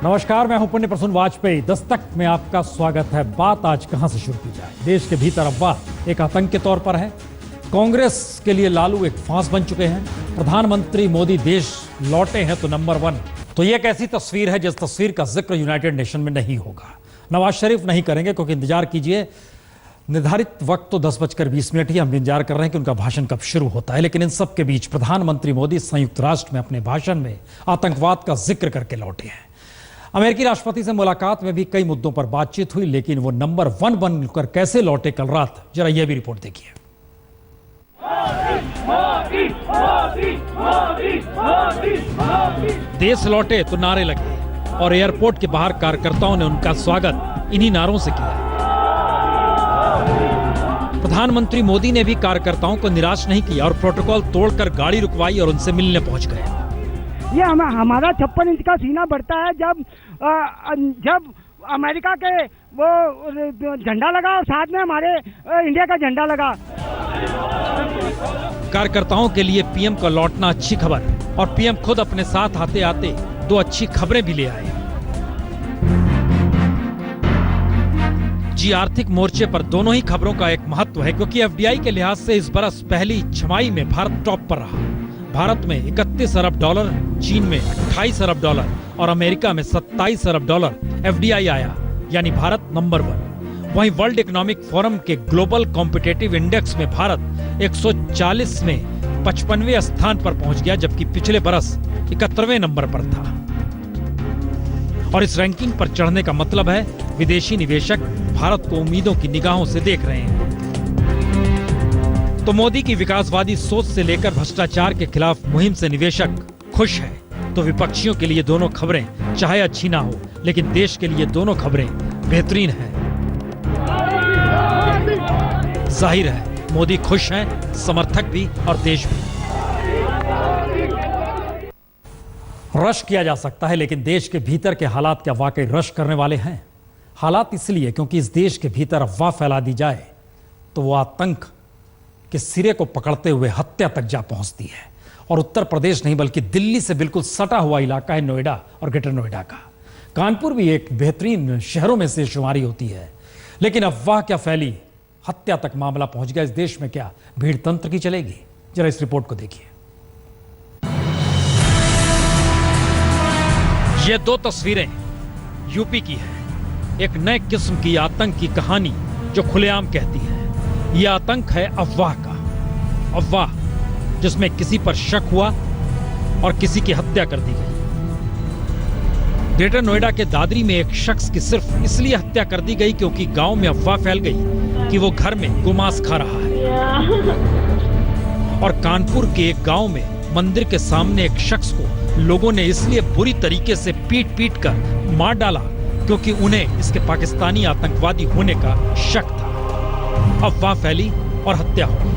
नमस्कार, मैं हूं पुण्य प्रसून वाजपेयी। दस्तक में आपका स्वागत है। बात आज कहां से शुरू की जाए। देश के भीतर अफवाह एक आतंक के तौर पर है। कांग्रेस के लिए लालू एक फांस बन चुके हैं। प्रधानमंत्री मोदी देश लौटे हैं तो नंबर 1। तो ये एक ऐसी तस्वीर है जिस तस्वीर का जिक्र यूनाइटेड नेशन में नहीं होगा। नवाज शरीफ नहीं करेंगे क्योंकि इंतजार कीजिए, निर्धारित वक्त तो 10:20 ही हम इंतजार कर रहे हैं कि उनका भाषण कब शुरू होता है। लेकिन इन सब के बीच प्रधानमंत्री मोदी संयुक्त राष्ट्र में अपने भाषण में आतंकवाद का जिक्र करके लौटे हैं। अमेरिकी राष्ट्रपति से मुलाकात में भी कई मुद्दों पर बातचीत हुई, लेकिन वो नंबर 1 बनकर कैसे लौटे कल रात, जरा यह भी रिपोर्ट देखिए। देश लौटे तो नारे लगे और एयरपोर्ट के बाहर कार्यकर्ताओं ने उनका स्वागत इन्हीं नारों से किया। प्रधानमंत्री मोदी ने भी कार्यकर्ताओं को निराश नहीं किया और प्रोटोकॉल तोड़कर गाड़ी रुकवाई और उनसे मिलने पहुंच गए। ये हमारा 56 इंच का सीना बढ़ता है जब अमेरिका के वो झंडा लगा और साथ में हमारे इंडिया का झंडा लगा। कार्यकर्ताओं के लिए पीएम का लौटना अच्छी खबर और पीएम खुद अपने साथ आते आते 2 अच्छी खबरें भी ले आए। जी, आर्थिक मोर्चे पर दोनों ही खबरों का एक महत्व है क्योंकि एफडीआई के लिहाज से इस बरस पहली छमाही में भारत टॉप पर रहा। भारत में 31 अरब डॉलर, चीन में 28 अरब डॉलर और अमेरिका में 27 अरब डॉलर एफडीआई आया, यानी भारत नंबर 1। वहीं वर्ल्ड इकोनॉमिक फोरम के ग्लोबल कॉम्पिटिटिव इंडेक्स में भारत 140 में 55वें स्थान पर पहुंच गया, जबकि पिछले बरस 71वें नंबर पर था। और इस रैंकिंग पर चढ़ने का मतलब है विदेशी निवेशक भारत को उम्मीदों की निगाहों से देख रहे हैं। तो मोदी की विकासवादी सोच से लेकर भ्रष्टाचार के खिलाफ मुहिम से निवेशक खुश है, तो विपक्षियों के लिए दोनों खबरें चाहे अच्छी ना हो, लेकिन देश के लिए दोनों खबरें बेहतरीन हैं। जाहिर है मोदी खुश हैं, समर्थक भी और देश भी। रश किया जा सकता है, लेकिन देश के भीतर के हालात क्या वाकई रश करने वाले हैं? हालात इसलिए क्योंकि इस देश के भीतर अफवाह फैला दी जाए तो वो आतंक के सिरे को पकड़ते हुए हत्या तक जा पहुंचती है। और उत्तर प्रदेश नहीं बल्कि दिल्ली से बिल्कुल सटा हुआ इलाका है नोएडा और ग्रेटर नोएडा का। कानपुर भी एक बेहतरीन शहरों में से शुमारी होती है, लेकिन अफवाह क्या फैली, हत्या तक मामला पहुंच गया। इस देश में क्या भीड़ तंत्र की चलेगी? जरा इस रिपोर्ट को देखिए। ये 2 तस्वीरें यूपी की है। एक नए किस्म की आतंक की कहानी जो खुलेआम कहती है यह आतंक है अफवाह का। अफवाह जिसमें किसी पर शक हुआ और किसी की हत्या कर दी गई। ग्रेटर नोएडा के दादरी में एक शख्स की सिर्फ इसलिए हत्या कर दी गई क्योंकि गांव में अफवाह फैल गई कि वो घर में गोमांस खा रहा है। और कानपुर के एक गांव में मंदिर के सामने एक शख्स को लोगों ने इसलिए बुरी तरीके से पीट कर मार डाला क्योंकि उन्हें इसके पाकिस्तानी आतंकवादी होने का शक था। अफवाह फैली और हत्या हो गई।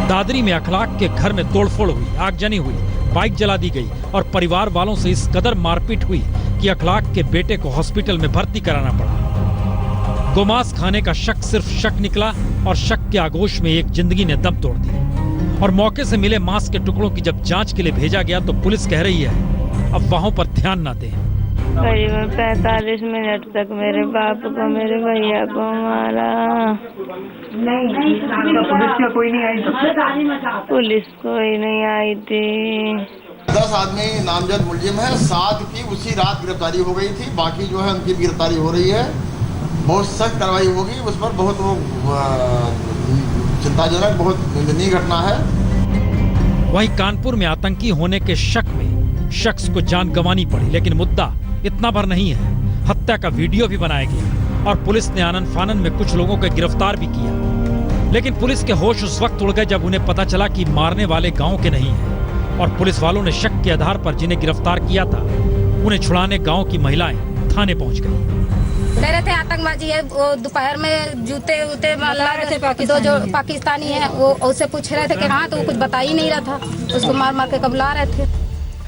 दादरी में अखलाक के घर में तोड़फोड़ हुई, आगजनी हुई, बाइक जला दी गई और परिवार वालों से इस कदर मारपीट हुई कि अखलाक के बेटे को हॉस्पिटल में भर्ती कराना पड़ा। गोमांस खाने का शक सिर्फ शक निकला और शक के आगोश में एक जिंदगी ने दम तोड़ दी। और मौके से मिले मांस के टुकड़ों की जब जांच के लिए भेजा गया तो पुलिस कह रही है अफवाहों पर ध्यान न दें। करीबन 45 मिनट तक मेरे बाप को, मेरे भैया को मारा। पुलिस कोई नहीं आई थी। 10 आदमी नामजद मुलजिम है, 7 की उसी रात गिरफ्तारी हो गई थी। बाकी जो है उनकी गिरफ्तारी हो रही है। बहुत सख्त कार्रवाई होगी उस पर। बहुत वो चिंताजनक, बहुत निंदनीय घटना है। वहीं कानपुर में आतंकी होने के शक में शख्स को जान गंवानी पड़ी, लेकिन मुद्दा इतना भर नहीं है। हत्या का वीडियो भी बनाया गया और पुलिस ने आनन फानन में कुछ लोगों को गिरफ्तार भी किया। लेकिन पुलिस के होश उस वक्त उड़ गए जब उन्हें पता चला कि मारने वाले गांव के नहीं हैं। और पुलिस वालों ने शक के आधार पर जिन्हें गिरफ्तार किया था उन्हें छुड़ाने गांव की महिलाएं थाने पहुंच गई। कह रहे थे आतंकवादी है। वो दोपहर में जूते उते दो जो पाकिस्तानी है वो उससे पूछ रहे थे कि हाँ, तो वो कुछ बता ही नहीं रहा था। उसको मार मार के कबला रहे थे।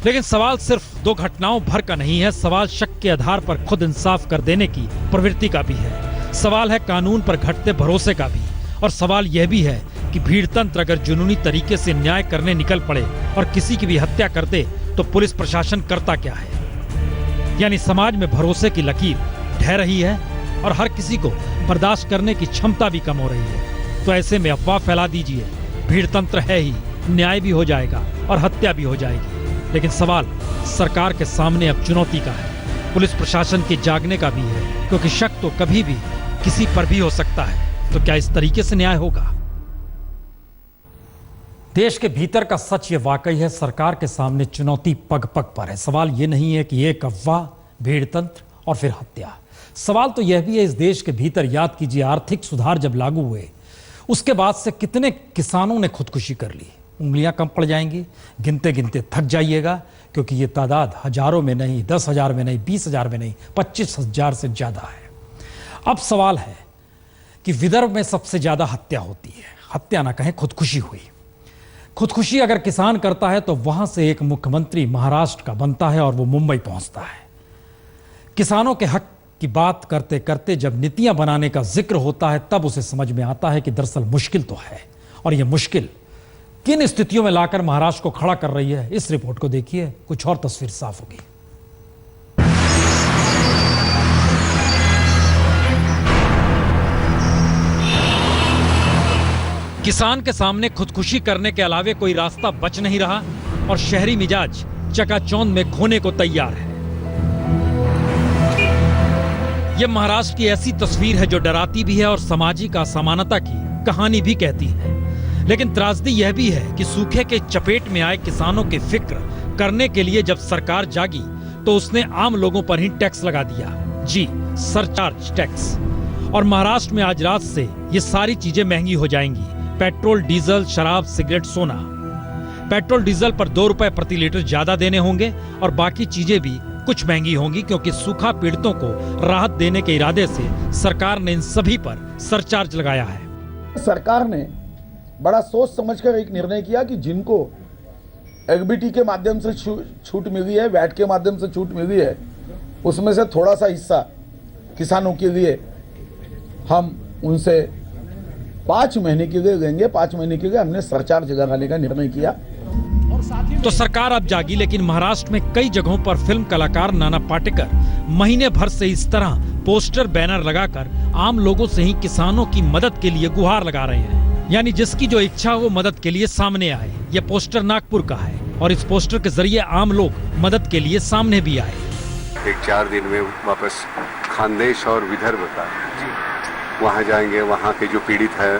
लेकिन सवाल सिर्फ 2 घटनाओं भर का नहीं है। सवाल शक के आधार पर खुद इंसाफ कर देने की प्रवृत्ति का भी है। सवाल है कानून पर घटते भरोसे का भी। और सवाल यह भी है कि भीड़तंत्र अगर जुनूनी तरीके से न्याय करने निकल पड़े और किसी की भी हत्या कर दे तो पुलिस प्रशासन करता क्या है। यानी समाज में भरोसे की लकीर ढह रही है और हर किसी को बर्दाश्त करने की क्षमता भी कम हो रही है। तो ऐसे में अफवाह फैला दीजिए, भीड़तंत्र है ही, न्याय भी हो जाएगा और हत्या भी हो जाएगी। लेकिन सवाल सरकार के सामने अब चुनौती का है, पुलिस प्रशासन के जागने का भी है, क्योंकि शक तो कभी भी किसी पर भी हो सकता है। तो क्या इस तरीके से न्याय होगा? देश के भीतर का सच ये वाकई है, सरकार के सामने चुनौती पग पग पर है। सवाल ये नहीं है कि एक अफवाह, भीड़तंत्र और फिर हत्या। सवाल तो यह भी है, इस देश के भीतर याद कीजिए, आर्थिक सुधार जब लागू हुए उसके बाद से कितने किसानों ने खुदकुशी कर ली। उंगलियां कम पड़ जाएंगी, गिनते गिनते थक जाइएगा, क्योंकि ये तादाद हजारों में नहीं, 10,000 में नहीं, 20,000 में नहीं, 25,000 से ज्यादा है। अब सवाल है कि विदर्भ में सबसे ज्यादा हत्या होती है, हत्या ना कहें, खुदकुशी हुई। खुदकुशी अगर किसान करता है तो वहां से एक मुख्यमंत्री महाराष्ट्र का बनता है और वो मुंबई पहुंचता है। किसानों के हक की बात करते करते जब नीतियां बनाने का जिक्र होता है तब उसे समझ में आता है कि दरअसल मुश्किल तो है, और यह मुश्किल किन स्थितियों में लाकर महाराष्ट्र को खड़ा कर रही है। इस रिपोर्ट को देखिए, कुछ और तस्वीर साफ होगी। किसान के सामने खुदकुशी करने के अलावे कोई रास्ता बच नहीं रहा और शहरी मिजाज चकाचौंध में खोने को तैयार है। यह महाराष्ट्र की ऐसी तस्वीर है जो डराती भी है और सामाजिक असमानता की कहानी भी कहती है। लेकिन त्रासदी यह भी है कि सूखे के चपेट में आए किसानों की फिक्र करने के लिए जब सरकार जागी तो उसने आम लोगों पर ही टैक्स लगा दिया। जी, सरचार्ज टैक्स। और महाराष्ट्र में आज रात से ये सारी चीजें महंगी हो जाएंगी। पेट्रोल, डीजल, शराब, सिगरेट, सोना। पेट्रोल डीजल पर 2 रुपए प्रति लीटर ज्यादा देने होंगे और बाकी चीजें भी कुछ महंगी होंगी, क्योंकि सूखा पीड़ितों को राहत देने के इरादे से सरकार ने इन सभी पर सरचार्ज लगाया है। सरकार ने बड़ा सोच समझकर एक निर्णय किया कि जिनको एफबीटी के माध्यम से छूट मिली है, वैट के माध्यम से छूट मिली है, उसमें से थोड़ा सा हिस्सा किसानों के लिए हम उनसे 5 महीने के लिए लेंगे। 5 महीने के लिए हमने सरचार्ज लगाने का निर्णय किया। तो सरकार अब जागी, लेकिन महाराष्ट्र में कई जगहों पर फिल्म कलाकार नाना पाटेकर महीने भर से इस तरह पोस्टर, बैनर लगाकर आम लोगों से ही किसानों की मदद के लिए गुहार लगा रहे हैं। यानी जिसकी जो इच्छा हो मदद के लिए सामने आए। यह पोस्टर नागपुर का है और इस पोस्टर के जरिए आम लोग मदद के लिए सामने भी आए। एक 4 दिन में वापस खानदेश और विदर्भ का वहाँ जाएंगे, वहाँ के जो पीड़ित है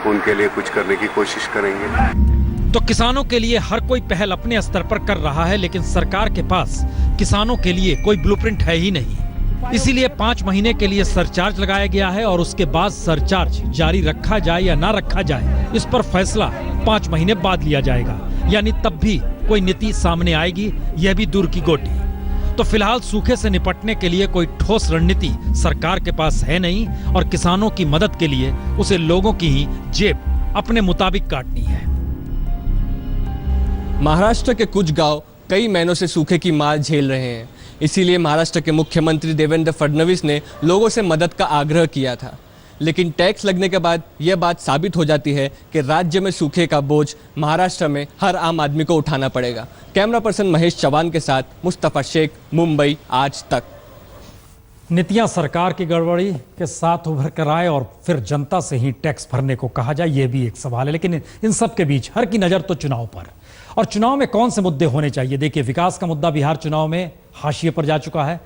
उनके लिए कुछ करने की कोशिश करेंगे। तो किसानों के लिए हर कोई पहल अपने स्तर पर कर रहा है, लेकिन सरकार के पास किसानों के लिए कोई ब्लूप्रिंट है ही नहीं। इसीलिए 5 महीने के लिए सरचार्ज लगाया गया है और उसके बाद सरचार्ज जारी रखा जाए या ना रखा जाए, इस पर फैसला 5 महीने बाद लिया जाएगा। यानी तब भी कोई नीति सामने आएगी, यह भी दूर की गोटी। तो फिलहाल सूखे से निपटने के लिए कोई ठोस रणनीति सरकार के पास है नहीं और किसानों की मदद के लिए उसे लोगों की ही जेब अपने मुताबिक काटनी है। महाराष्ट्र के कुछ गांव कई महीनों से सूखे की मार झेल रहे हैं। इसीलिए महाराष्ट्र के मुख्यमंत्री देवेंद्र फडणवीस ने लोगों से मदद का आग्रह किया था। लेकिन टैक्स लगने के बाद यह बात साबित हो जाती है कि राज्य में सूखे का बोझ महाराष्ट्र में हर आम आदमी को उठाना पड़ेगा। कैमरा पर्सन महेश चौहान के साथ मुस्तफा शेख, मुंबई, आज तक। नीतियां सरकार की गड़बड़ी के साथ उभर कर आए और फिर जनता से ही टैक्स भरने को कहा जाए, यह भी एक सवाल है। लेकिन इन सब के बीच हर की नजर तो चुनाव पर, और चुनाव में कौन से मुद्दे होने चाहिए। देखिए, विकास का मुद्दा बिहार चुनाव में हाशिए पर जा चुका है।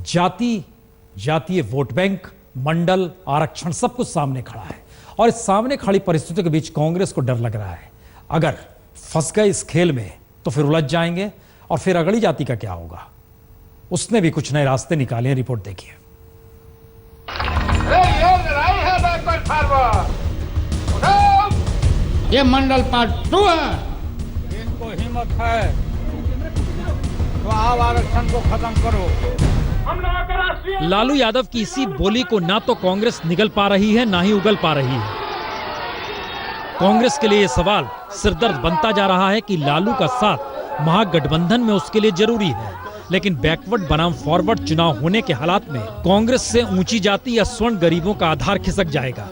जातीय वोट बैंक, मंडल, आरक्षण, सब कुछ सामने खड़ा है और इस सामने खड़ी परिस्थितियों के बीच कांग्रेस को डर लग रहा है, अगर फंस गए इस खेल में तो फिर उलझ जाएंगे और फिर अगली जाति का क्या होगा। उसने भी कुछ नए रास्ते निकाले हैं, रिपोर्ट देखिए। ये मंडल पार्ट 2 है। इनको हिम्मत है तो आप आरक्षण को खत्म करो। लालू यादव की इसी बोली को ना तो कांग्रेस निगल पा रही है, ना ही उगल पा रही है। कांग्रेस के लिए यह सवाल सिरदर्द बनता जा रहा है कि लालू का साथ महागठबंधन में उसके लिए जरूरी है, लेकिन बैकवर्ड बनाम फॉरवर्ड चुनाव होने के हालात में कांग्रेस से ऊंची जाति या स्वर्ण गरीबों का आधार खिसक जाएगा।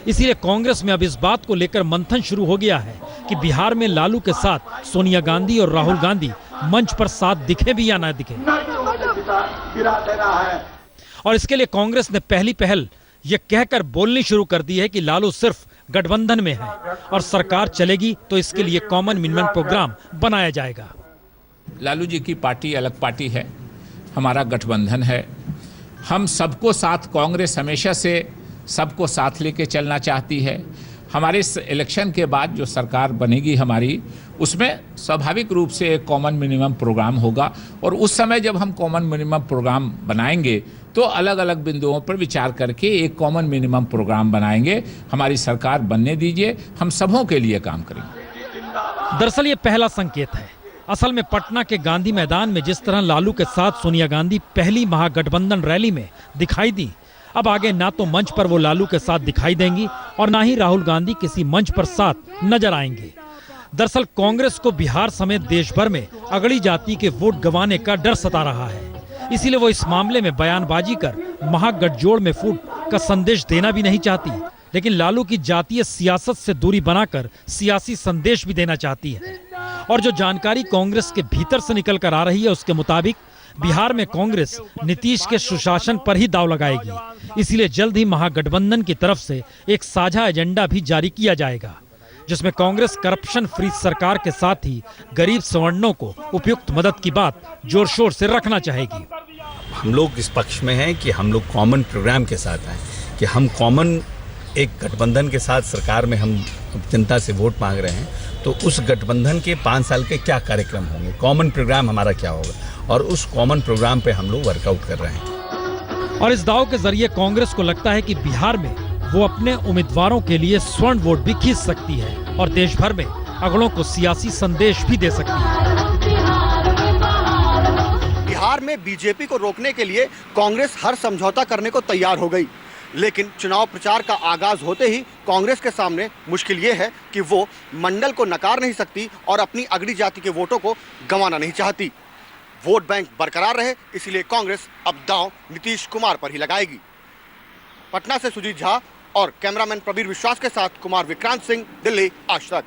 इसीलिए कांग्रेस में अब इस बात को लेकर मंथन शुरू हो गया है कि बिहार में लालू के साथ सोनिया गांधी और राहुल गांधी मंच पर साथ दिखे भी या ना दिखे। और इसके लिए कांग्रेस ने पहली पहल यह कहकर बोलनी शुरू कर दी है कि लालू सिर्फ गठबंधन में है और सरकार चलेगी तो इसके लिए कॉमन मिनिमम प्रोग्राम बनाया जाएगा। लालू जी की पार्टी अलग पार्टी है, हमारा गठबंधन है। हम सबको साथ, कांग्रेस हमेशा से सबको साथ लेके चलना चाहती है। हमारे इस इलेक्शन के बाद जो सरकार बनेगी हमारी, उसमें स्वाभाविक रूप से एक कॉमन मिनिमम प्रोग्राम होगा और उस समय जब हम कॉमन मिनिमम प्रोग्राम बनाएंगे तो अलग अलग बिंदुओं पर विचार करके एक कॉमन मिनिमम प्रोग्राम बनाएंगे। हमारी सरकार बनने दीजिए, हम सबों के लिए काम करेंगे। दरअसल ये पहला संकेत है। असल में पटना के गांधी मैदान में जिस तरह लालू के साथ सोनिया गांधी पहली महागठबंधन रैली में दिखाई दी, अब आगे ना तो मंच पर वो लालू के साथ दिखाई देंगी और ना ही राहुल गांधी किसी मंच पर साथ नजर आएंगे। दरअसल कांग्रेस को बिहार समेत देश भर में अगड़ी जाति के वोट गंवाने का डर सता रहा है। इसीलिए वो इस मामले में बयानबाजी कर महागठजोड़ में फूट का संदेश देना भी नहीं चाहती, लेकिन लालू की जातीय सियासत से दूरी बनाकर सियासी संदेश भी देना चाहती है। और जो जानकारी कांग्रेस के भीतर से निकल कर आ रही है उसके मुताबिक बिहार में कांग्रेस नीतीश के सुशासन पर ही दांव लगाएगी। इसीलिए जल्द ही महागठबंधन की तरफ से एक साझा एजेंडा भी जारी किया जाएगा, जिसमें कांग्रेस करप्शन फ्री सरकार के साथ ही गरीब सवर्णों को उपयुक्त मदद की बात जोर शोर से रखना चाहेगी। हम लोग इस पक्ष में हैं कि हम लोग कॉमन प्रोग्राम के साथ आए, कि हम कॉमन एक गठबंधन के साथ सरकार में हम जनता से वोट मांग रहे हैं, तो उस गठबंधन के 5 साल के क्या कार्यक्रम होंगे, कॉमन प्रोग्राम हमारा क्या होगा, और उस कॉमन प्रोग्राम पे हम लोग वर्कआउट कर रहे हैं। और इस दाव के जरिए कांग्रेस को लगता है कि बिहार में वो अपने उम्मीदवारों के लिए स्वर्ण वोट भी खींच सकती है और देश भर में अगड़ों को सियासी संदेश भी दे सकती है। बिहार में बीजेपी को रोकने के लिए कांग्रेस हर समझौता करने को तैयार हो गई, लेकिन चुनाव प्रचार का आगाज होते ही कांग्रेस के सामने मुश्किल ये है कि वो मंडल को नकार नहीं सकती और अपनी अगड़ी जाति के वोटों को गंवाना नहीं चाहती। वोट बैंक बरकरार रहे, इसलिए कांग्रेस अब दांव नीतीश कुमार पर ही लगाएगी। पटना से सुजीत झा और कैमरामैन प्रवीर विश्वास के साथ कुमार विक्रांत सिंह, दिल्ली आज तक।